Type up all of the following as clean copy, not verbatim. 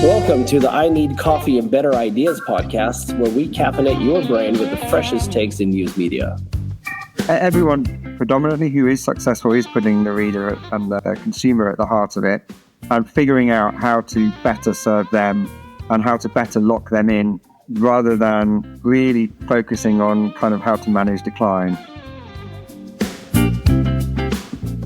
Welcome to the I Need Coffee and Better Ideas podcast, where we caffeinate your brain with the freshest takes in news media. Everyone, predominantly who is successful, is putting the reader and the consumer at the heart of it and figuring out how to better serve them and how to better lock them in rather than really focusing on kind of how to manage decline.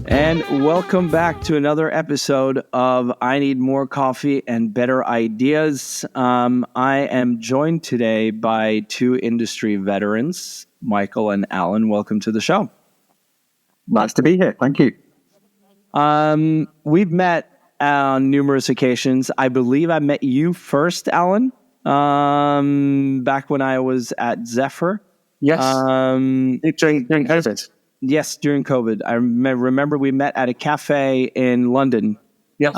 And welcome back to another episode of I Need More Coffee and Better Ideas. I am joined today by two industry veterans, Michael and Alan. Welcome to the show. Nice to be here. Thank you. We've met on numerous occasions. I believe I met you first, Alan, back when I was at Zephyr. Yes. During COVID. Yes, during COVID. I remember we met at a cafe in London. Yes.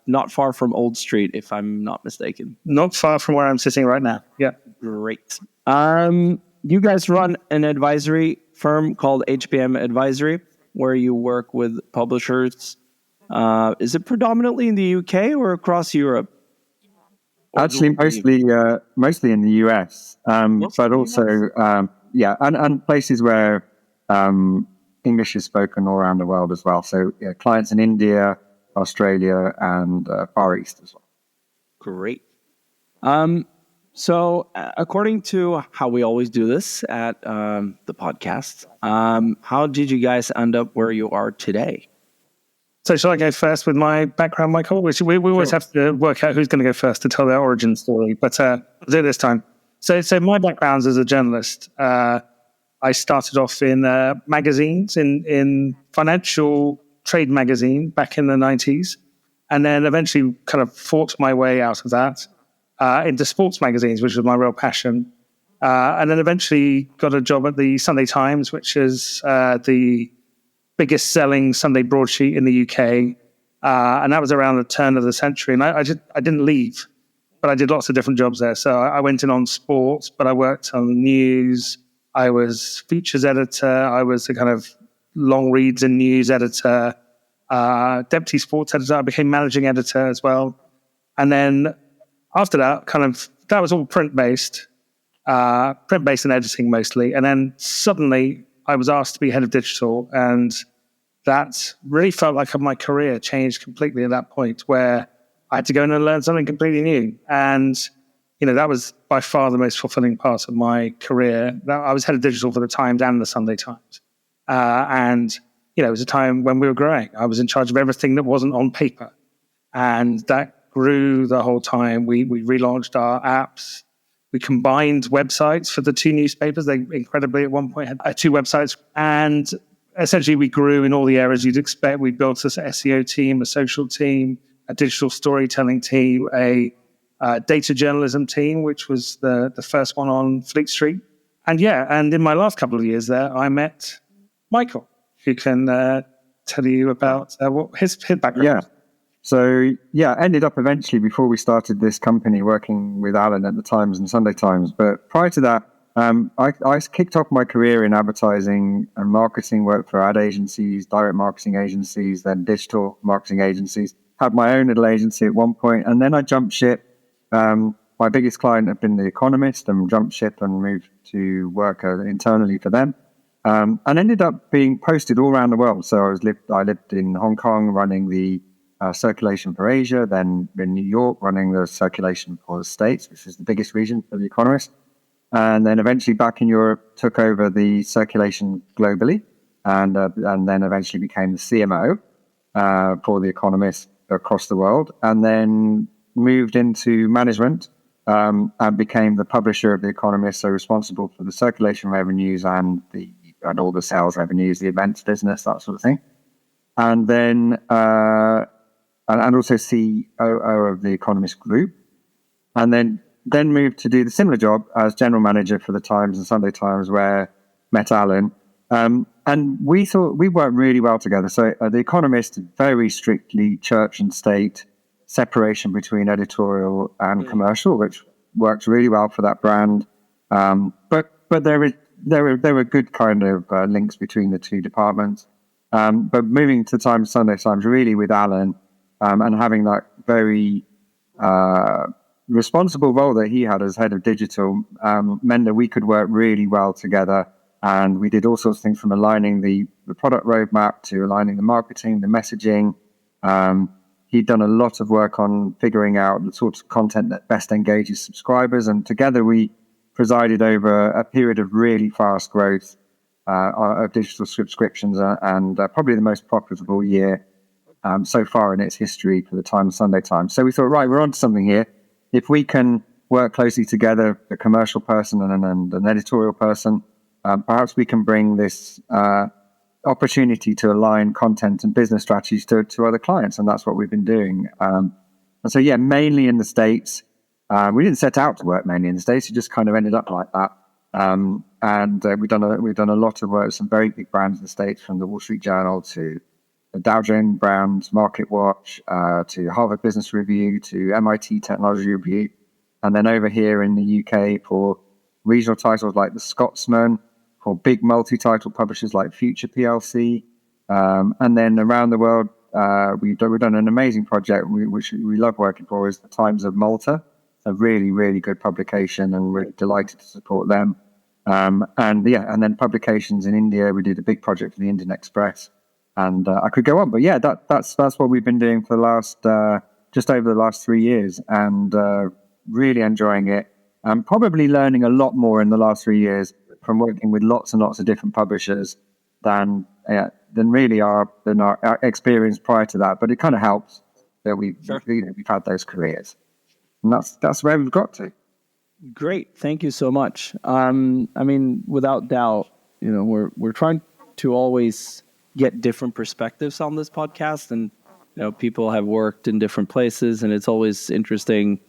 Not far from Old Street, if I'm not mistaken. Not far from where I'm sitting right now. Yeah. Great. You guys run an advisory firm called HBM Advisory, where you work with publishers. Is it predominantly in the UK or across Europe? Actually, mostly in the US, but also, and places where English is spoken all around the world as well. So clients in India, Australia, and Far East as well. Great. So according to how we always do this at the podcast, how did you guys end up where you are today? So shall I go first with my background, Michael? Which we always have to work out who's going to go first to tell their origin story, but I'll do it this time. So my background as a journalist, I started off in magazines, in financial trade magazine back in the 90s, and then eventually kind of fought my way out of that into sports magazines, which was my real passion. And then eventually got a job at the Sunday Times, which is the biggest selling Sunday broadsheet in the UK. And that was around the turn of the century. And I didn't leave, but I did lots of different jobs there. So I went in on sports, but I worked on news. I was features editor. I was the kind of long reads and news editor, deputy sports editor. I became managing editor as well. And then after that, that was all print-based and editing mostly. And then suddenly I was asked to be head of digital. And that really felt like my career changed completely at that point, where I had to go in and learn something completely new. And that was by far the most fulfilling part of my career. I was head of digital for the Times and the Sunday Times. And it was a time when we were growing. I was in charge of everything that wasn't on paper. And that grew the whole time. We relaunched our apps. We combined websites for the two newspapers. They incredibly at one point had two websites. And essentially we grew in all the areas you'd expect. We built this SEO team, a social team, a digital storytelling team, a data journalism team, which was the first one on Fleet Street. And in my last couple of years there, I met Michael, who can tell you about what his background. Yeah. So, ended up eventually, before we started this company, working with Alan at the Times and Sunday Times. But prior to that, I kicked off my career in advertising and marketing, worked for ad agencies, direct marketing agencies, then digital marketing agencies. Had my own little agency at one point, and then I jumped ship. My biggest client had been The Economist, and jumped ship and moved to work internally for them, and ended up being posted all around the world. So I lived in Hong Kong running the circulation for Asia, then in New York running the circulation for the States, which is the biggest region for The Economist, and then eventually back in Europe took over the circulation globally, and then eventually became the CMO for The Economist across the world, and then moved into management and became the publisher of The Economist, so responsible for the circulation revenues and all the sales revenues, the events business, that sort of thing. And then and also COO of The Economist Group. And then moved to do the similar job as general manager for the Times and Sunday Times, where met Alan. And we thought we worked really well together. So The Economist, very strictly church and state separation between editorial and commercial, which works really well for that brand. But there were good kind of links between the two departments. But moving to Times, Sunday Times, really with Alan, and having that very responsible role that he had as head of digital meant that we could work really well together. And we did all sorts of things from aligning the product roadmap to aligning the marketing, the messaging. He'd done a lot of work on figuring out the sorts of content that best engages subscribers. And together we presided over a period of really fast growth of digital subscriptions and probably the most profitable year so far in its history for the Sunday Times. So we thought, right, we're onto something here. If we can work closely together, a commercial person and an editorial person, perhaps we can bring this opportunity to align content and business strategies to other clients. And that's what we've been doing. And so, yeah, mainly in the States. We didn't set out to work mainly in the States. It just kind of ended up like that. And we've done a lot of work with some very big brands in the States, from the Wall Street Journal to the Dow Jones Brands, Market Watch, to Harvard Business Review, to MIT Technology Review. And then over here in the UK for regional titles like The Scotsman, for big multi-title publishers like Future PLC. And then around the world, we've done an amazing project, which we love working for, is the Times of Malta, a really, really good publication, and we're delighted to support them. And then publications in India. We did a big project for the Indian Express. And I could go on, but yeah, that's what we've been doing for the last just over the last 3 years, and really enjoying it. I'm probably learning a lot more in the last 3 years from working with lots and lots of different publishers than really our experience prior to that. But it kind of helps that we've had those careers, and that's where we've got to. Great, thank you so much. I mean, without doubt, we're trying to always get different perspectives on this podcast, and people have worked in different places, and it's always interesting.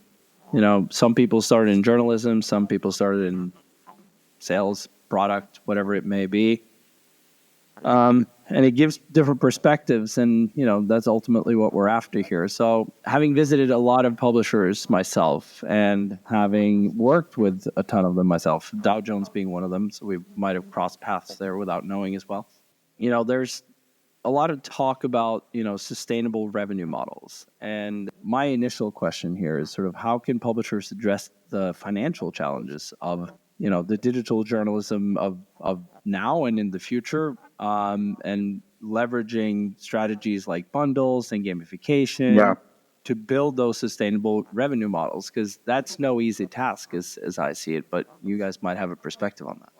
Some people started in journalism, some people started in sales, product, whatever it may be, and it gives different perspectives, and that's ultimately what we're after here. So having visited a lot of publishers myself and having worked with a ton of them myself, Dow Jones being one of them, so we might have crossed paths there without knowing as well. There's a lot of talk about, sustainable revenue models. And my initial question here is sort of, how can publishers address the financial challenges of, the digital journalism of now and in the future, and leveraging strategies like bundles and gamification to build those sustainable revenue models? Because that's no easy task as I see it, but you guys might have a perspective on that.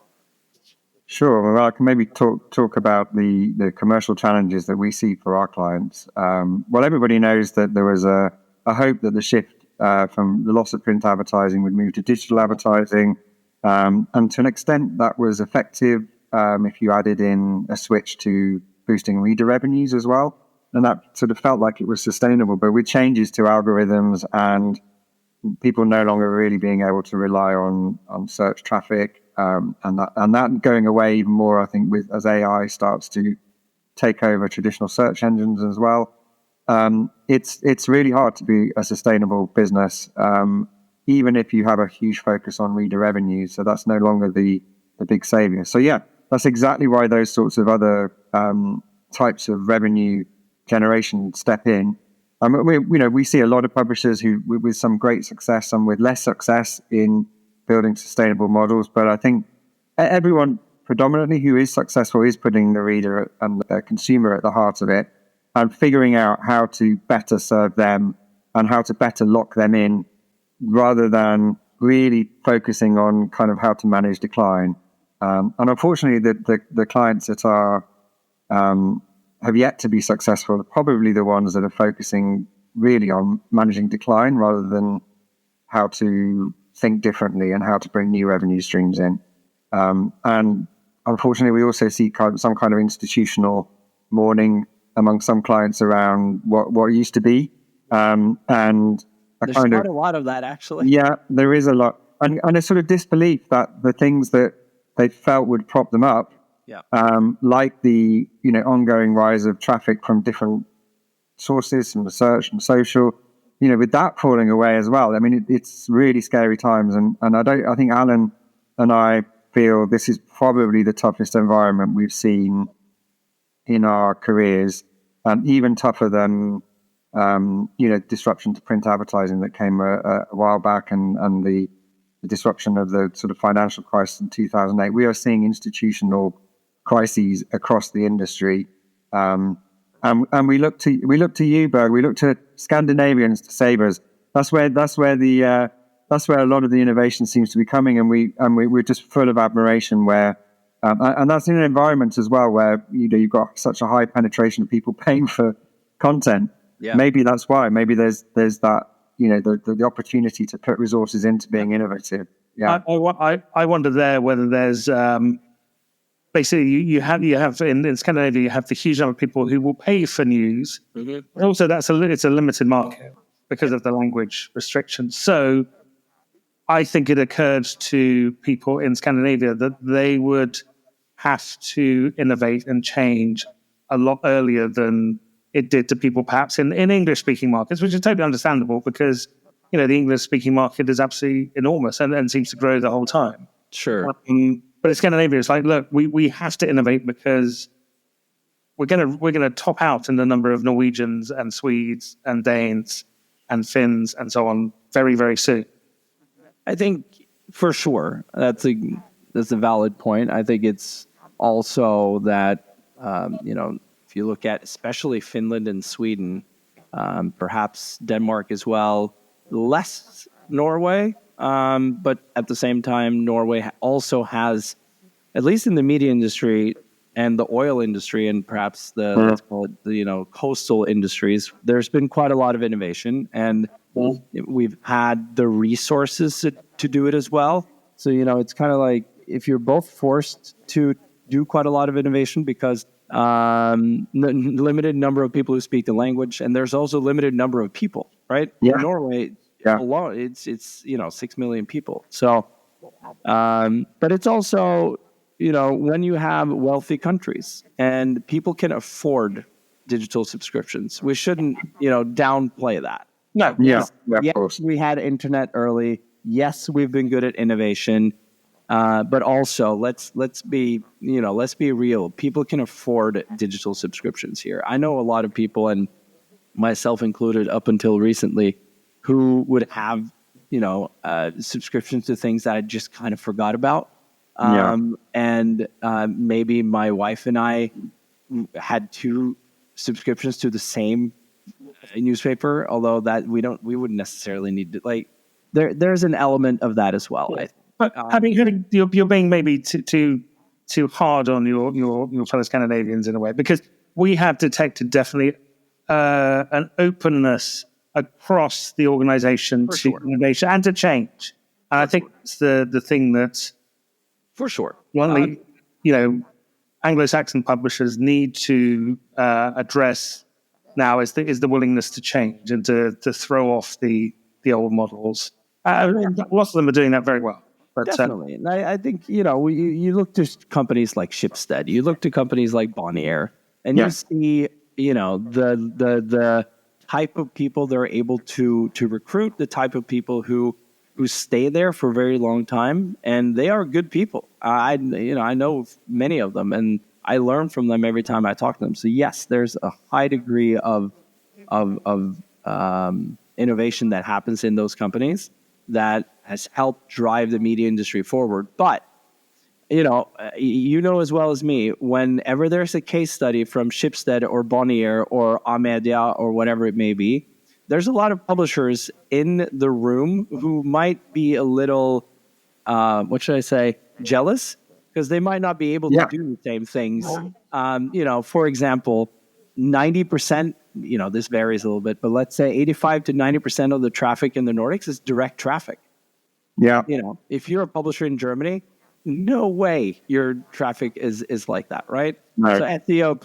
Sure. Well, I can maybe talk about the commercial challenges that we see for our clients. Well, everybody knows that there was a hope that the shift from the loss of print advertising would move to digital advertising. And to an extent, that was effective if you added in a switch to boosting reader revenues as well. And that sort of felt like it was sustainable. But with changes to algorithms and people no longer really being able to rely on search traffic, and that going away even more, I think, as AI starts to take over traditional search engines as well. It's really hard to be a sustainable business, even if you have a huge focus on reader revenue. So that's no longer the big savior. So yeah, that's exactly why those sorts of other types of revenue generation step in. We see a lot of publishers who, with some great success, some with less success in building sustainable models. But I think everyone predominantly who is successful is putting the reader and the consumer at the heart of it, and figuring out how to better serve them and how to better lock them in, rather than really focusing on kind of how to manage decline. And unfortunately, the clients that have yet to be successful are probably the ones that are focusing really on managing decline rather than how to think differently and how to bring new revenue streams in. And unfortunately, we also see some kind of institutional mourning among some clients around what used to be. And there's quite a lot of that, actually. Yeah, there is a lot. And a sort of disbelief that the things that they felt would prop them up, like the ongoing rise of traffic from different sources, from research and social, with that falling away as well. I mean, it's really scary times, and I think Alan and I feel this is probably the toughest environment we've seen in our careers, even tougher than disruption to print advertising that came a while back, and the disruption of the sort of financial crisis in 2008. We are seeing institutional crises across the industry, and we look to you, Berg. We look to Scandinavians to save us. That's where a lot of the innovation seems to be coming, and we're just full of admiration. Where and that's in an environment as well where you've got such a high penetration of people paying for content. Yeah. Maybe that's why. Maybe there's that the opportunity to put resources into being innovative. Yeah. I wonder there whether there's basically you have in Scandinavia you have the huge number of people who will pay for news. Mm-hmm. Also, it's a limited market because of the language restrictions. So I think it occurred to people in Scandinavia that they would have to innovate and change a lot earlier than it did to people perhaps in English-speaking markets, which is totally understandable because, the English-speaking market is absolutely enormous and seems to grow the whole time. Sure. But in Scandinavia, it's like, look, we have to innovate because we're gonna top out in the number of Norwegians and Swedes and Danes and Finns and so on very, very soon. I think for sure that's a valid point. I think it's also that if you look at especially Finland and Sweden, perhaps Denmark as well, less Norway, but at the same time, Norway also has, at least in the media industry and the oil industry, and perhaps let's call it the coastal industries, there's been quite a lot of innovation, and we've had the resources to do it as well. So it's kind of like if you're both forced to do quite a lot of innovation because limited number of people who speak the language, and there's also limited number of people, right? Yeah. In Norway alone, it's 6 million people. So, but it's also when you have wealthy countries and people can afford digital subscriptions, we shouldn't downplay that. No, yes, of course. We had internet early. Yes, we've been good at innovation. But also, let's be real. People can afford digital subscriptions here. I know a lot of people, and myself included, up until recently, who would have subscriptions to things that I just kind of forgot about. And maybe my wife and I had 2 subscriptions to the same newspaper, although that we wouldn't necessarily need to. There's an element of that as well. I think. But you're being maybe too hard on your fellow Scandinavians in a way, because we have detected definitely an openness across the organization to innovation and to change. And I think it's the thing that, for sure, Anglo-Saxon publishers need to address now is the willingness to change and to throw off the old models. Lots of them are doing that very well. But, definitely. And I think, you look to companies like Schibsted, you look to companies like Bonnier, and you see, the type of people they're able to recruit, the type of people who stay there for a very long time, and they are good people. I know many of them, and I learn from them every time I talk to them. So yes, there's a high degree of innovation that happens in those companies that has helped drive the media industry forward. But, as well as me, whenever there's a case study from Schibsted or Bonnier or Amedia or whatever it may be, there's a lot of publishers in the room who might be a little, jealous, because they might not be able to do the same things. For example, 90%, this varies a little bit, but let's say 85 to 90% of the traffic in the Nordics is direct traffic. Yeah. If you're a publisher in Germany, no way your traffic is like that, right? Right. So SEO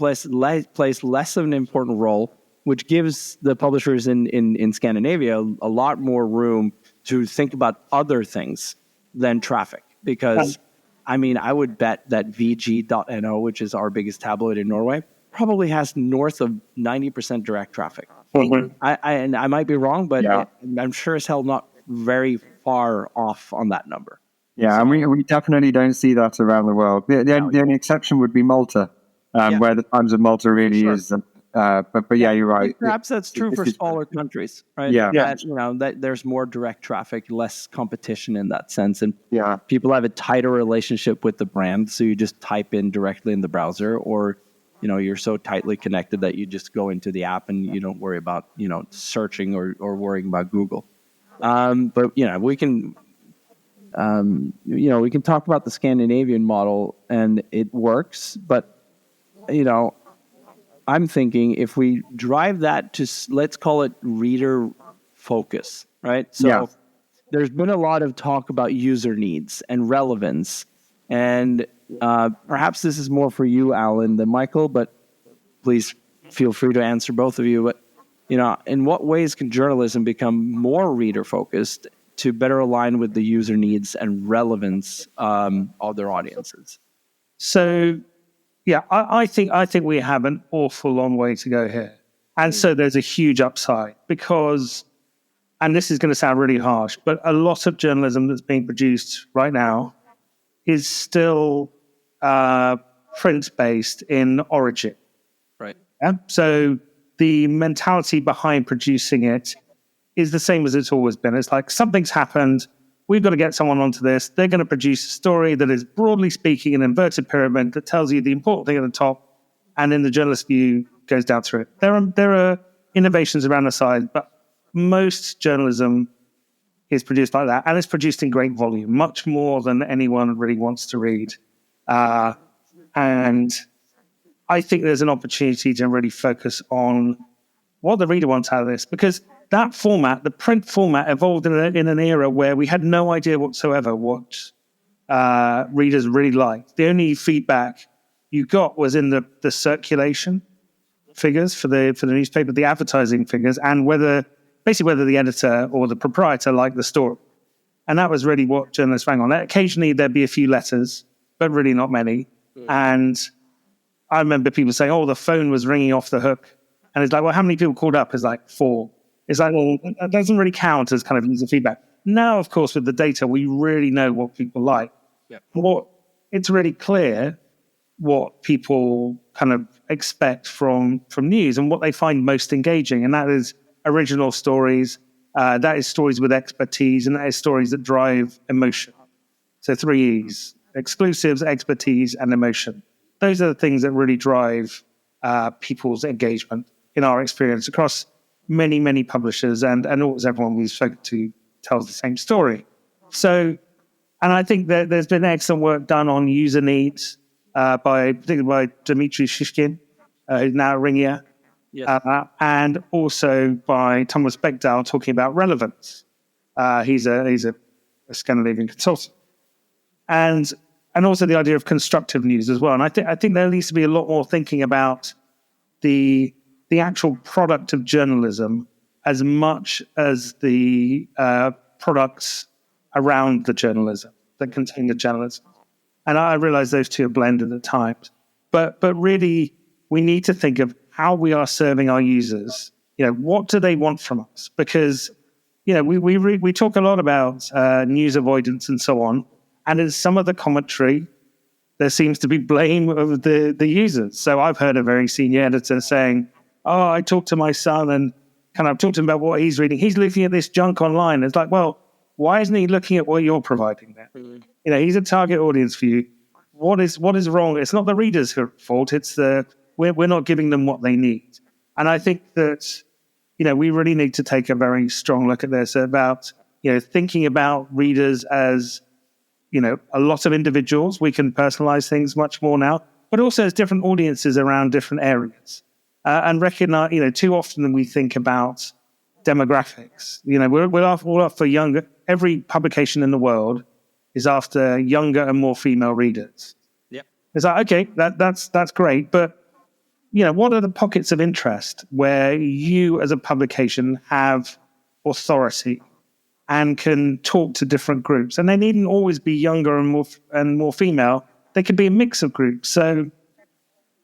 plays less of an important role, which gives the publishers in Scandinavia a lot more room to think about other things than traffic. Because, I would bet that VG.no, which is our biggest tabloid in Norway, probably has north of 90% direct traffic. Mm-hmm. I might be wrong, but I'm sure as hell not very far off on that number. Yeah, and we definitely don't see that around the world. The only exception would be Malta, where the Times of Malta really is But yeah, you're right. Perhaps that's true for smaller countries, right? Yeah. That there's more direct traffic, less competition in that sense, and Yeah. people have a tighter relationship with the brand. So you just type in directly in the browser, or you're so tightly connected that you just go into the app and you don't worry about searching or worrying about Google. But we can. We can talk about the Scandinavian model, and it works. But I'm thinking if we drive that to, let's call it reader focus, right? So there's been a lot of talk about user needs and relevance, and perhaps this is more for you, Alan, than Michael. But please feel free to answer, both of you. But in what ways can journalism become more reader focused to better align with the user needs and relevance of their audiences? So, yeah, I think we have an awful long way to go here. And so there's a huge upside because, and this is going to sound really harsh, but a lot of journalism that's being produced right now is still print-based in origin. Right. Yeah? So the mentality behind producing it is the same as it's always been. It's like something's happened. We've got to get someone onto this. They're going to produce a story that is, broadly speaking, an inverted pyramid that tells you the important thing at the top, and then the journalist view goes down through it. There are innovations around the side, but most journalism is produced like that, and it's produced in great volume, much more than anyone really wants to read. And I think there's an opportunity to really focus on what the reader wants out of this, because that format, the print format, evolved in an era where we had no idea whatsoever what readers really liked. The only feedback you got was in the circulation figures for the newspaper, the advertising figures, and whether the editor or the proprietor liked the story. And that was really what journalists rang on. Occasionally there'd be a few letters, but really not many. And I remember people saying, "Oh, the phone was ringing off the hook." And it's like, well, how many people called up? It's like 4. It's like, well, that doesn't really count as kind of user feedback. Now, of course, with the data, we really know what people like. Yep. It's really clear what people kind of expect from news and what they find most engaging. And that is original stories. That is stories with expertise, and that is stories that drive emotion. So 3 E's: exclusives, expertise, and emotion. Those are the things that really drive people's engagement in our experience across many, many publishers, and almost everyone we've spoken to tells the same story. So, and I think that there's been excellent work done on user needs, particularly by Dmitry Shishkin, who's now at Ringier, Yes. and also by Thomas Beckdahl talking about relevance. He's a Scandinavian consultant, and also the idea of constructive news as well. And I think there needs to be a lot more thinking about the actual product of journalism as much as the products around the journalism that contain the journalism. And I realize those two are blended at times. But really, we need to think of how we are serving our users. What do they want from us? Because, we talk a lot about news avoidance and so on. And in some of the commentary, there seems to be blame of the users. So I've heard a very senior editor saying, "Oh, I talked to my son and I've talked to him about what he's reading. He's looking at this junk online." It's like, well, why isn't he looking at what you're providing there? He's a target audience for you. What is wrong? It's not the readers' fault. It's we're not giving them what they need. And I think that, we really need to take a very strong look at this about, thinking about readers as, a lot of individuals. We can personalize things much more now, but also as different audiences around different areas. And recognize, too often we think about demographics. We're after younger. Every publication in the world is after younger and more female readers. Yep. It's like, okay, that's great, but what are the pockets of interest where you as a publication have authority and can talk to different groups? And they needn't always be younger and more female. They could be a mix of groups. So,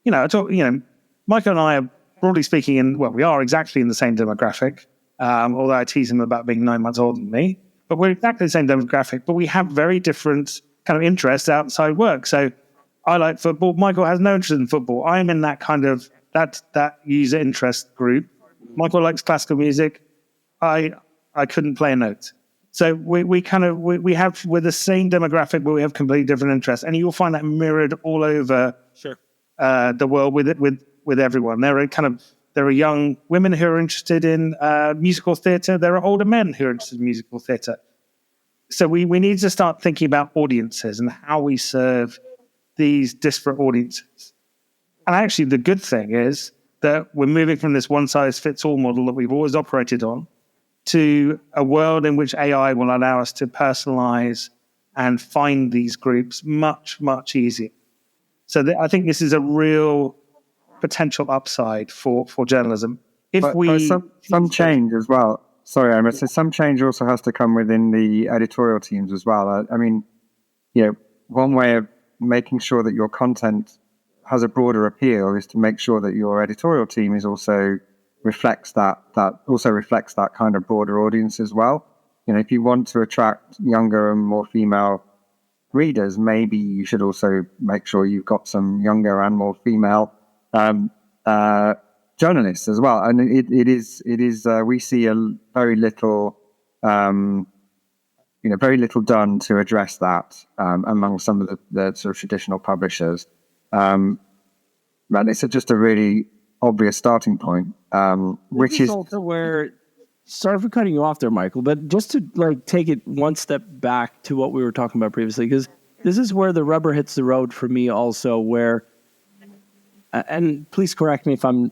Michael and I are, broadly speaking, we are exactly in the same demographic, although I tease him about being 9 months older than me. But we're exactly the same demographic, but we have very different kind of interests outside work. So I like football. Michael has no interest in football. I'm in that that user interest group. Michael likes classical music. I couldn't play a note. So we're the same demographic, but we have completely different interests, and you'll find that mirrored all over the world with everyone. There are young women who are interested in musical theatre. There are older men who are interested in musical theatre. So we need to start thinking about audiences and how we serve these disparate audiences. And actually, the good thing is that we're moving from this one-size-fits-all model that we've always operated on to a world in which AI will allow us to personalize and find these groups much, much easier. So I think this is a real potential upside for journalism. But some change as well. Sorry, Emma. So some change also has to come within the editorial teams as well. I mean, one way of making sure that your content has a broader appeal is to make sure that your editorial team is also reflects that kind of broader audience as well. If you want to attract younger and more female readers, maybe you should also make sure you've got some younger and more female journalists as well. And it is we see very little done to address that among some of the sort of traditional publishers. And it's just a really obvious starting point, which is also where. Sorry for cutting you off there, Michael, but just to take it one step back to what we were talking about previously, because this is where the rubber hits the road for me also, where, and please correct me if I'm,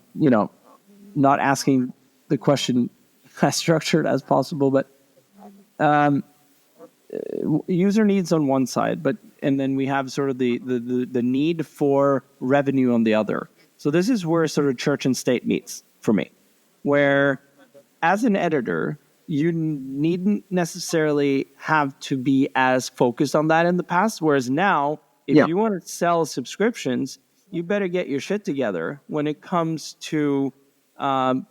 not asking the question as structured as possible, but user needs on one side, and then we have sort of the need for revenue on the other. So this is where sort of church and state meets for me, where as an editor, you needn't necessarily have to be as focused on that in the past. Whereas now, if you want to sell subscriptions, you better get your shit together when it comes to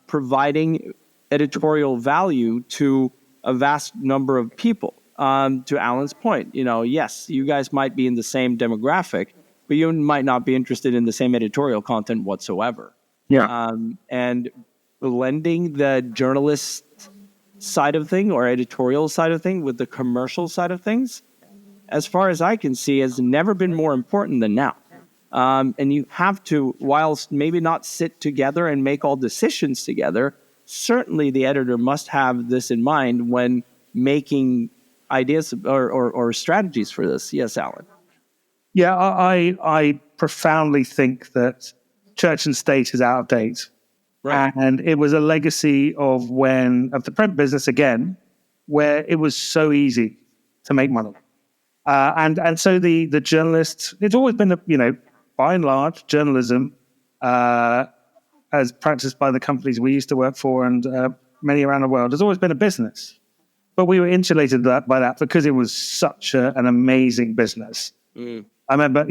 providing editorial value to a vast number of people. To Alan's point, yes, you guys might be in the same demographic, but you might not be interested in the same editorial content whatsoever. Yeah. And blending the journalist side of thing or editorial side of thing with the commercial side of things, as far as I can see, has never been more important than now. And you have to, whilst maybe not sit together and make all decisions together, certainly the editor must have this in mind when making ideas or strategies for this. Yes, Alan. Yeah, I profoundly think that church and state is out of date. Right. And it was a legacy of the print business again, where it was so easy to make money. And so the journalists, it's always been, by and large, journalism, as practiced by the companies we used to work for and many around the world, has always been a business. But we were insulated by that because it was such an amazing business. Mm. I remember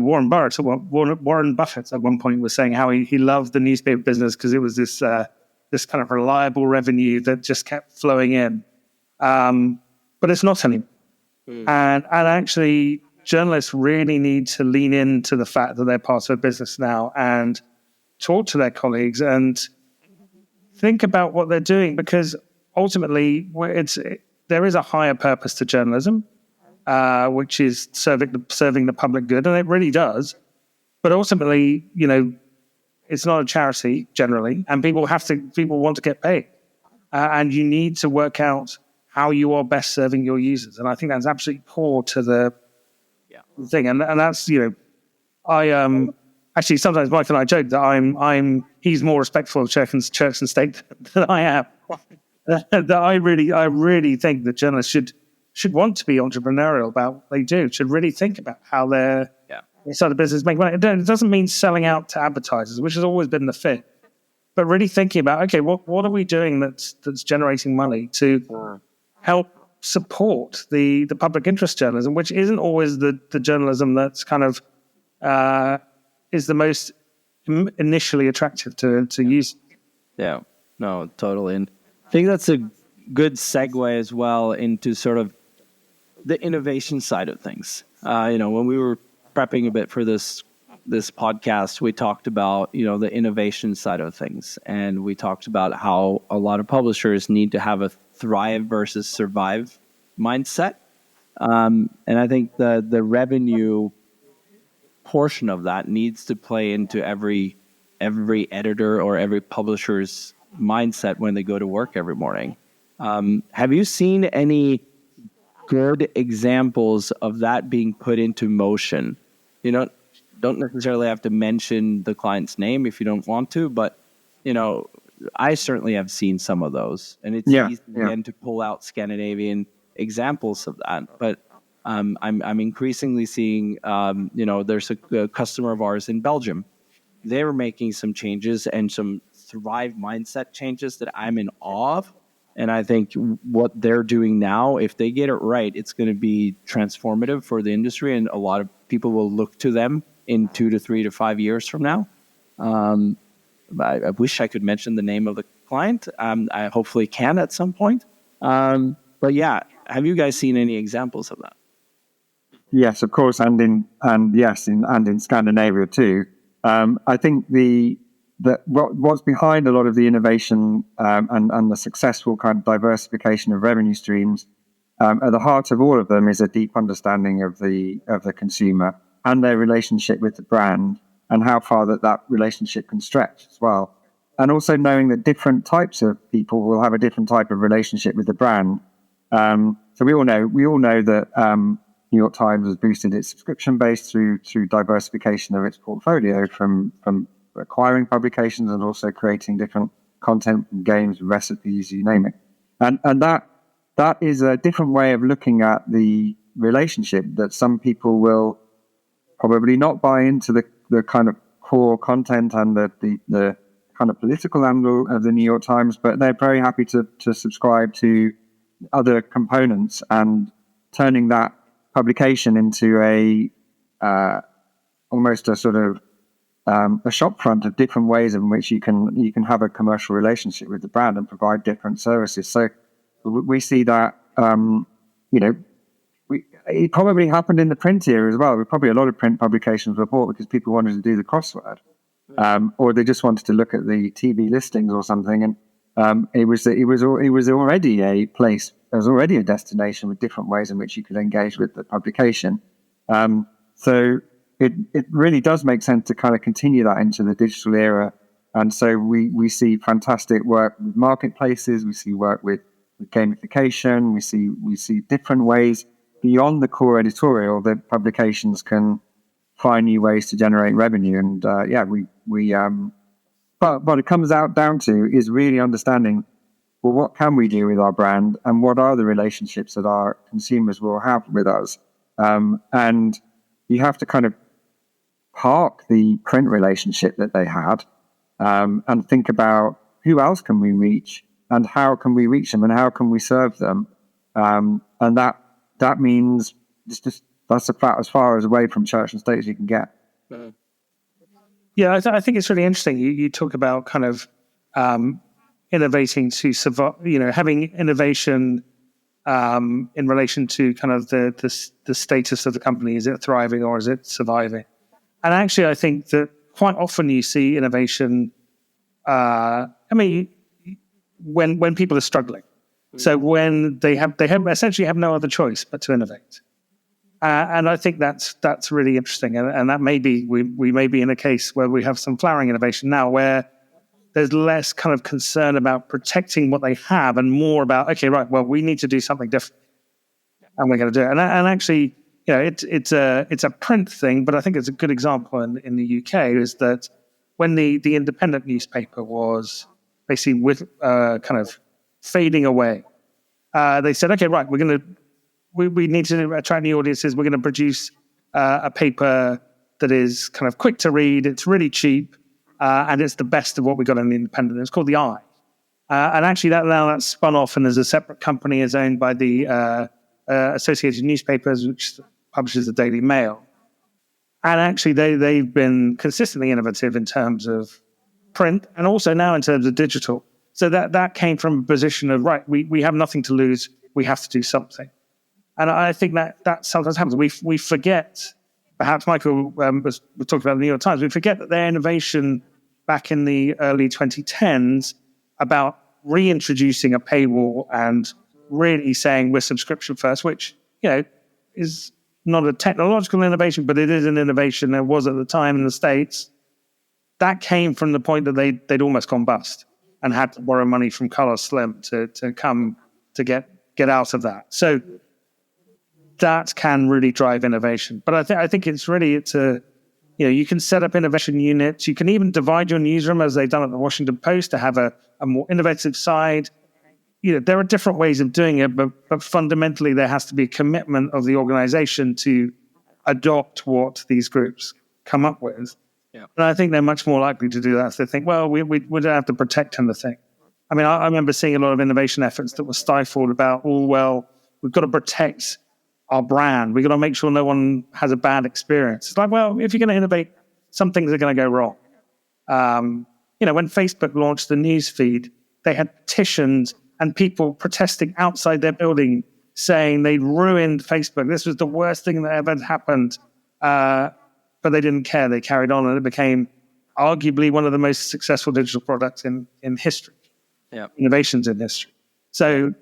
Warren Buffett at one point was saying how he loved the newspaper business because it was this kind of reliable revenue that just kept flowing in. But it's not anymore. Mm. And actually, journalists really need to lean into the fact that they're part of a business now and talk to their colleagues and think about what they're doing, because ultimately there is a higher purpose to journalism. Which is serving the public good, and it really does. But ultimately, it's not a charity generally, and people want to get paid, and you need to work out how you are best serving your users. And I think that's absolutely core to the thing. And that's I actually sometimes Mike and I joke that he's more respectful of church and state than I am. That I really think that journalists should want to be entrepreneurial about what they do, should really think about how their side of the business make money. It doesn't mean selling out to advertisers, which has always been the fit, but really thinking about, okay, what are we doing that's generating money to help support the public interest journalism, which isn't always the journalism that's kind of is the most initially attractive to use. Yeah, no, totally. And I think that's a good segue as well into sort of the innovation side of things. When we were prepping a bit for this this podcast, we talked about, the innovation side of things. And we talked about how a lot of publishers need to have a thrive versus survive mindset. And I think the revenue portion of that needs to play into every editor or every publisher's mindset when they go to work every morning. Have you seen any good examples of that being put into motion? Don't necessarily have to mention the client's name if you don't want to, but I certainly have seen some of those, and it's easy again to pull out Scandinavian examples of that. But I'm increasingly seeing, there's a customer of ours in Belgium. They were making some changes and some thrive mindset changes that I'm in awe of. And I think what they're doing now, if they get it right, it's going to be transformative for the industry, and a lot of people will look to them in 2 to 3 to 5 years from now. I wish I could mention the name of the client. I hopefully can at some point. But yeah, have you guys seen any examples of that? Yes, of course, and in Scandinavia too. I think what's behind a lot of the innovation and the successful kind of diversification of revenue streams, at the heart of all of them is a deep understanding of the consumer and their relationship with the brand, and how far that relationship can stretch as well. And also knowing that different types of people will have a different type of relationship with the brand. So we all know that New York Times has boosted its subscription base through diversification of its portfolio from acquiring publications and also creating different content, games, recipes, you name it. And that is a different way of looking at the relationship, that some people will probably not buy into the kind of core content and the kind of political angle of the New York Times, but they're very happy to subscribe to other components, and turning that publication into almost a sort of a shop front of different ways in which you can have a commercial relationship with the brand and provide different services. So we see that, it probably happened in the print era as well. Probably a lot of print publications were bought because people wanted to do the crossword, or they just wanted to look at the TV listings or something. And it was already a place. There was already a destination with different ways in which you could engage with the publication. So it really does make sense to kind of continue that into the digital era. And so we see fantastic work with marketplaces. We see work with gamification. We see different ways beyond the core editorial that publications can find new ways to generate revenue. And but what it comes out down to is really understanding, well, what can we do with our brand, and what are the relationships that our consumers will have with us? And you have to kind of park the print relationship that they had, and think about who else can we reach, and how can we reach them, and how can we serve them? And that means that's about as far away from church and state as you can get. Yeah, I think it's really interesting. You talk about kind of innovating to survive, having innovation in relation to kind of the status of the company. Is it thriving or is it surviving? And actually, I think that quite often you see innovation, when people are struggling. So when they essentially have no other choice but to innovate. And I think that's really interesting. And that may be, we may be in a case where we have some flowering innovation now, where there's less kind of concern about protecting what they have and more about, okay, right, well, we need to do something different. And we're going to do it. And actually, it's a print thing, but I think it's a good example in the UK is that when the independent newspaper was basically kind of fading away, they said, okay, right, we need to attract new audiences. We're going to produce a paper that is kind of quick to read. It's really cheap, and it's the best of what we got in the independent. It's called The Eye. And actually, that's spun off and is a separate company, is owned by the Associated Newspapers, which publishes the Daily Mail. And actually, they've been consistently innovative in terms of print and also now in terms of digital. So that came from a position of, right, we have nothing to lose. We have to do something. And I think that sometimes happens. We forget perhaps Michael was talking about the New York Times. We forget that their innovation back in the early 2010s about reintroducing a paywall and really saying we're subscription first, which, is not a technological innovation, but it is an innovation. There was at the time in the States. That came from the point that they'd almost gone bust and had to borrow money from Color Slim to come to get out of that. So that can really drive innovation. But I think it's you can set up innovation units. You can even divide your newsroom, as they've done at the Washington Post, to have a more innovative side. There are different ways of doing it, but fundamentally there has to be a commitment of the organization to adopt what these groups come up with. Yeah. And I think they're much more likely to do that if they think, well, we don't have to protect anything. I mean, I remember seeing a lot of innovation efforts that were stifled about, we've got to protect our brand. We've got to make sure no one has a bad experience. It's like, well, if you're going to innovate, some things are going to go wrong. When Facebook launched the news feed, they had petitions and people protesting outside their building saying they'd ruined Facebook. This was the worst thing that ever happened. But they didn't care. They carried on, and it became arguably one of the most successful digital products in history. Yeah. Innovations in history. So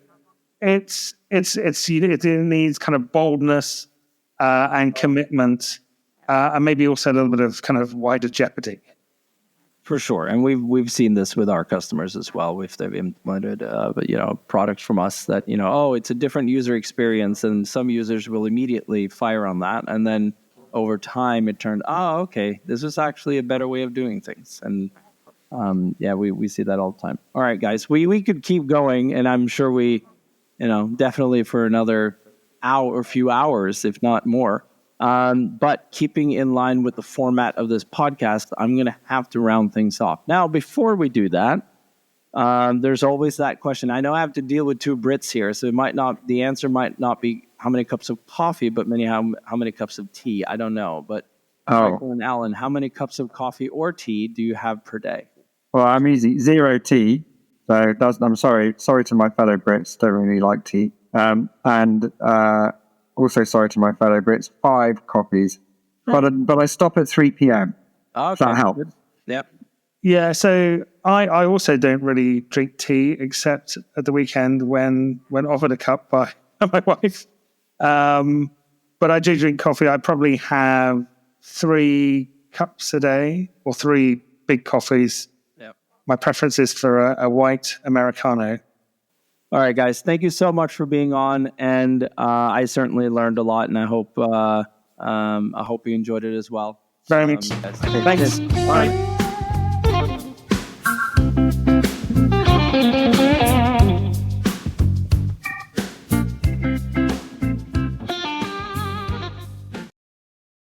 it needs kind of boldness and commitment, and maybe also a little bit of kind of wider jeopardy. For sure, and we've seen this with our customers as well. If they've implemented, products from us that it's a different user experience, and some users will immediately fire on that, and then over time it turned, okay, this is actually a better way of doing things, and we see that all the time. All right, guys, we could keep going, and I'm sure we, definitely for another hour or few hours, if not more. But keeping in line with the format of this podcast, I'm going to have to round things off. Now, before we do that, there's always that question. I know I have to deal with two Brits here, so the answer might not be how many cups of coffee, but how many cups of tea. I don't know. But Michael and Alan, how many cups of coffee or tea do you have per day? Well, I'm easy. 0 tea. So I'm sorry to my fellow Brits. Don't really like tea. Also, sorry to my fellow Brits, 5 coffees, but I stop at 3 p.m. Okay. Does that help? Yep. Yeah, so I also don't really drink tea except at the weekend when offered a cup by my wife. But I do drink coffee. I probably have 3 cups a day, or 3 big coffees. Yep. My preference is for a white Americano. All right, guys, thank you so much for being on, and I certainly learned a lot, and I hope you enjoyed it as well. Very much. Thanks. All right.